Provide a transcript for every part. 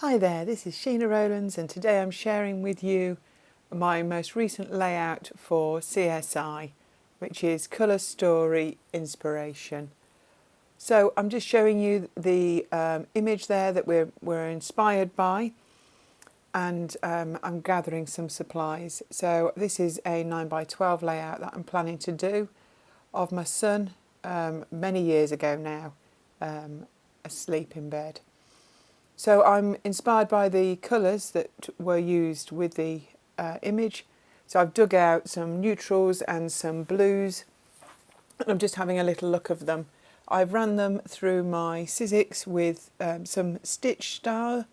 Hi there, this is Sheena Rowlands and today I'm sharing with you my most recent layout for CSI, which is Color Story Inspiration. So I'm just showing you the image there that we're inspired by, and I'm gathering some supplies. So this is a 9x12 layout that I'm planning to do of my son many years ago now, asleep in bed. So I'm inspired by the colours that were used with the image. So I've dug out some neutrals and some blues, and I'm just having a little look of them. I've ran them through my Sizzix with some stitch star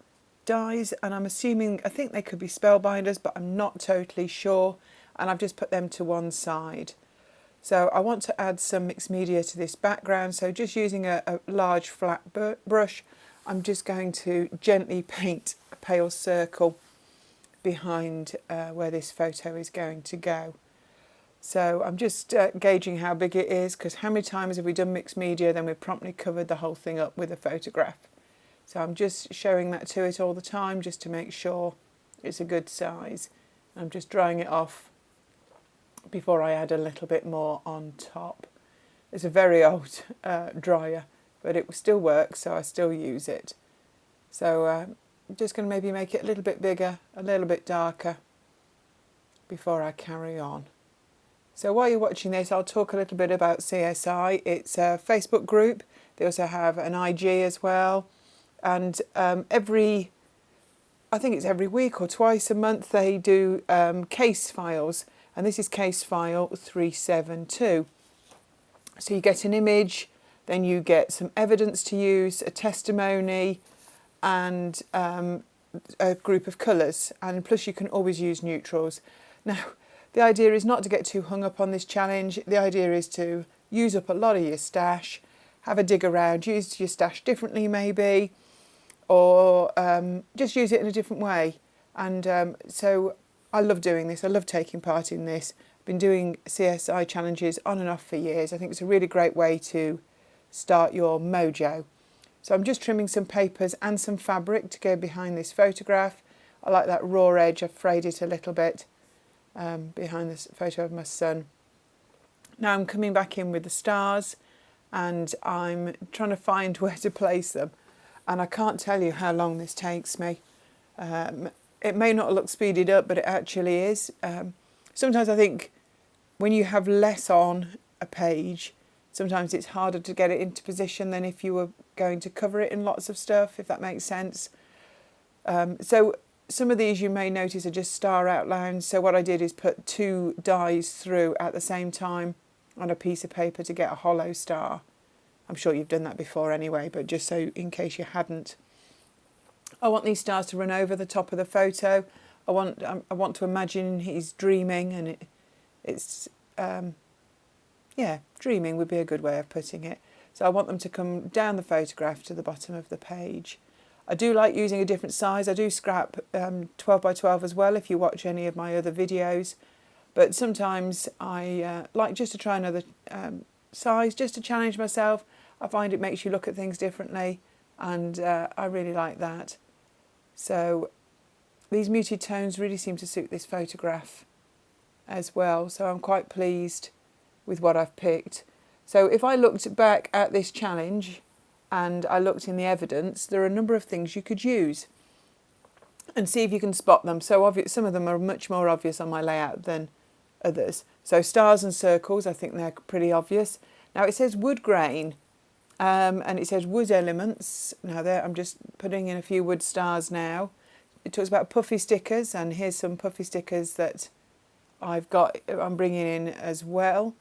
dies, and I think they could be spellbinders, but I'm not totally sure, and I've just put them to one side. So I want to add some mixed media to this background, so just using a large flat brush, I'm just going to gently paint a pale circle behind where this photo is going to go. So I'm just gauging how big it is, because how many times have we done mixed media, then we've promptly covered the whole thing up with a photograph. So I'm just showing that to it all the time just to make sure it's a good size. I'm just drying it off before I add a little bit more on top. It's a very old dryer, but it still works, so I still use it. So I'm just going to maybe make it a little bit bigger, a little bit darker before I carry on. So while you're watching this, I'll talk a little bit about CSI. It's a Facebook group. They also have an IG as well. And I think it's every week or twice a month, they do case files. And this is case file 372. So you get an image, then you get some evidence to use, a testimony, and a group of colours. And plus you can always use neutrals. Now, the idea is not to get too hung up on this challenge. The idea is to use up a lot of your stash, have a dig around, use your stash differently maybe, or just use it in a different way. And so I love doing this. I love taking part in this. I've been doing CSI challenges on and off for years. I think it's a really great way to start your mojo. So I'm just trimming some papers and some fabric to go behind this photograph. I like that raw edge. I've frayed it a little bit behind this photo of my son. Now I'm coming back in with the stars, and I'm trying to find where to place them. And I can't tell you how long this takes me. It may not look speeded up, but it actually is. Sometimes I think when you have less on a page, sometimes it's harder to get it into position than if you were going to cover it in lots of stuff, if that makes sense. So some of these you may notice are just star outlines. So what I did is put two dies through at the same time on a piece of paper to get a hollow star. I'm sure you've done that before anyway, but just so in case you hadn't. I want these stars to run over the top of the photo. I want to imagine he's dreaming, and dreaming would be a good way of putting it. So I want them to come down the photograph to the bottom of the page. I do like using a different size. I do scrap 12x12 as well if you watch any of my other videos. But sometimes I like just to try another size, just to challenge myself. I find it makes you look at things differently, and I really like that. So these muted tones really seem to suit this photograph as well. So I'm quite pleased with what I've picked. So if I looked back at this challenge and I looked in the evidence, there are a number of things you could use and see if you can spot them. So some of them are much more obvious on my layout than others. So stars and circles, I think they're pretty obvious. Now it says wood grain, and it says wood elements. Now there, I'm just putting in a few wood stars now. It talks about puffy stickers, and here's some puffy stickers that I'm bringing in as well.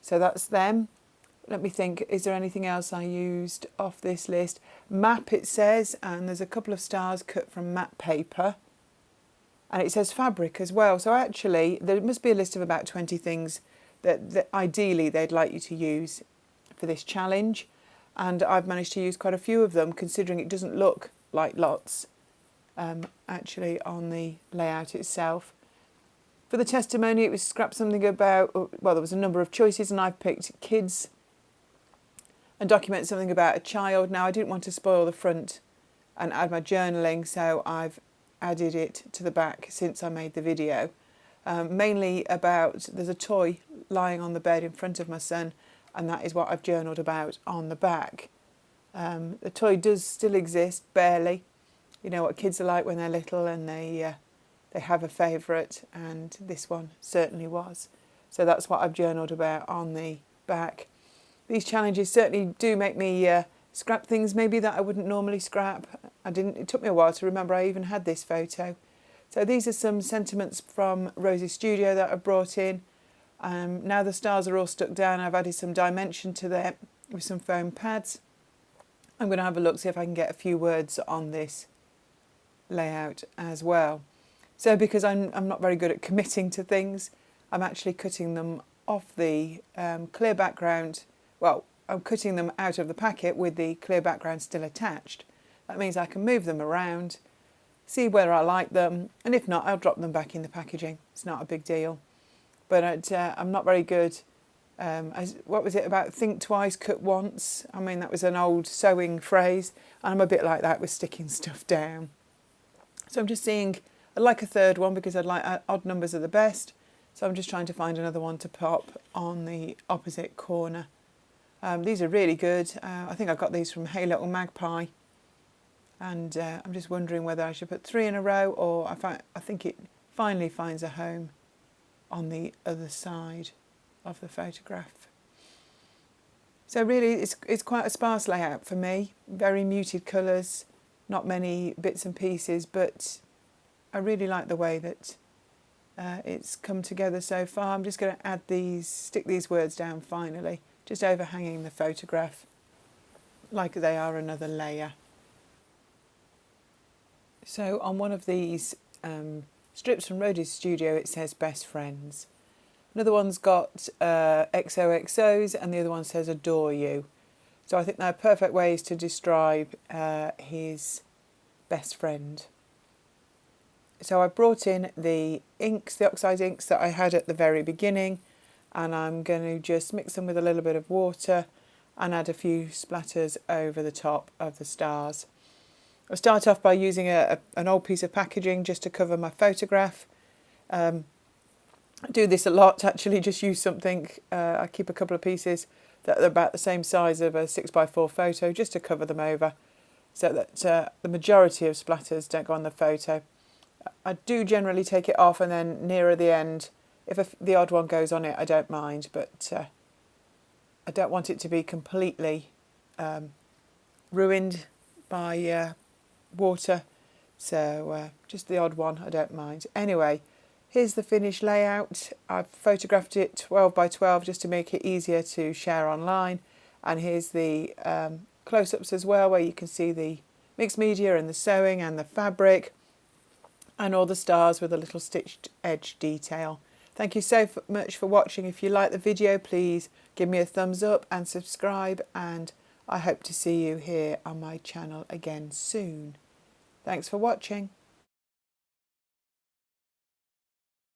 So that's them. Let me think, is there anything else I used off this list? Map, it says, and there's a couple of stars cut from map paper. And it says fabric as well. So actually, there must be a list of about 20 things that ideally they'd like you to use for this challenge. And I've managed to use quite a few of them, considering it doesn't look like lots actually on the layout itself. For the testimony, it was scrap something about, well, there was a number of choices, and I've picked kids and document something about a child. Now, I didn't want to spoil the front and add my journaling, so I've added it to the back since I made the video. Mainly about, there's a toy lying on the bed in front of my son, and that is what I've journaled about on the back. The toy does still exist, barely. You know what kids are like when they're little, and they have a favourite, and this one certainly was. So that's what I've journaled about on the back. These challenges certainly do make me scrap things maybe that I wouldn't normally scrap. It took me a while to remember I even had this photo. So these are some sentiments from Rosie's studio that I've brought in. Now the stars are all stuck down, I've added some dimension to them with some foam pads. I'm going to have a look, see if I can get a few words on this layout as well. So because I'm not very good at committing to things, I'm actually cutting them off the clear background. Well, I'm cutting them out of the packet with the clear background still attached. That means I can move them around, see whether I like them, and if not, I'll drop them back in the packaging. It's not a big deal. But I'm not very good. What was it about think twice, cut once? I mean, that was an old sewing phrase, and I'm a bit like that with sticking stuff down. So I'm just seeing, I'd like a third one because I'd like odd numbers are the best. So I'm just trying to find another one to pop on the opposite corner. These are really good. I think I got these from Hey Little Magpie. And I'm just wondering whether I should put 3 in a row, or I think it finally finds a home on the other side of the photograph. So really it's quite a sparse layout for me. Very muted colours, not many bits and pieces, but I really like the way that it's come together so far. I'm just going to add stick these words down finally, just overhanging the photograph like they are another layer. So on one of these strips from Rosie's studio it says best friends. Another one's got XOXOs, and the other one says adore you. So I think they're perfect ways to describe his best friend. So I brought in the inks, the oxide inks that I had at the very beginning, and I'm going to just mix them with a little bit of water and add a few splatters over the top of the stars. I'll start off by using an old piece of packaging just to cover my photograph. I do this a lot actually, just use something. I keep a couple of pieces that are about the same size of a 6x4 photo just to cover them over, so that the majority of splatters don't go on the photo. I do generally take it off, and then nearer the end, if the odd one goes on it, I don't mind, but I don't want it to be completely ruined by water, so just the odd one I don't mind. Anyway, here's the finished layout. I've photographed it 12 by 12 just to make it easier to share online, and here's the close-ups as well, where you can see the mixed media and the sewing and the fabric and all the stars with a little stitched edge detail. Thank you so much for watching. If you like the video, please give me a thumbs up and subscribe, and I hope to see you here on my channel again soon. Thanks for watching.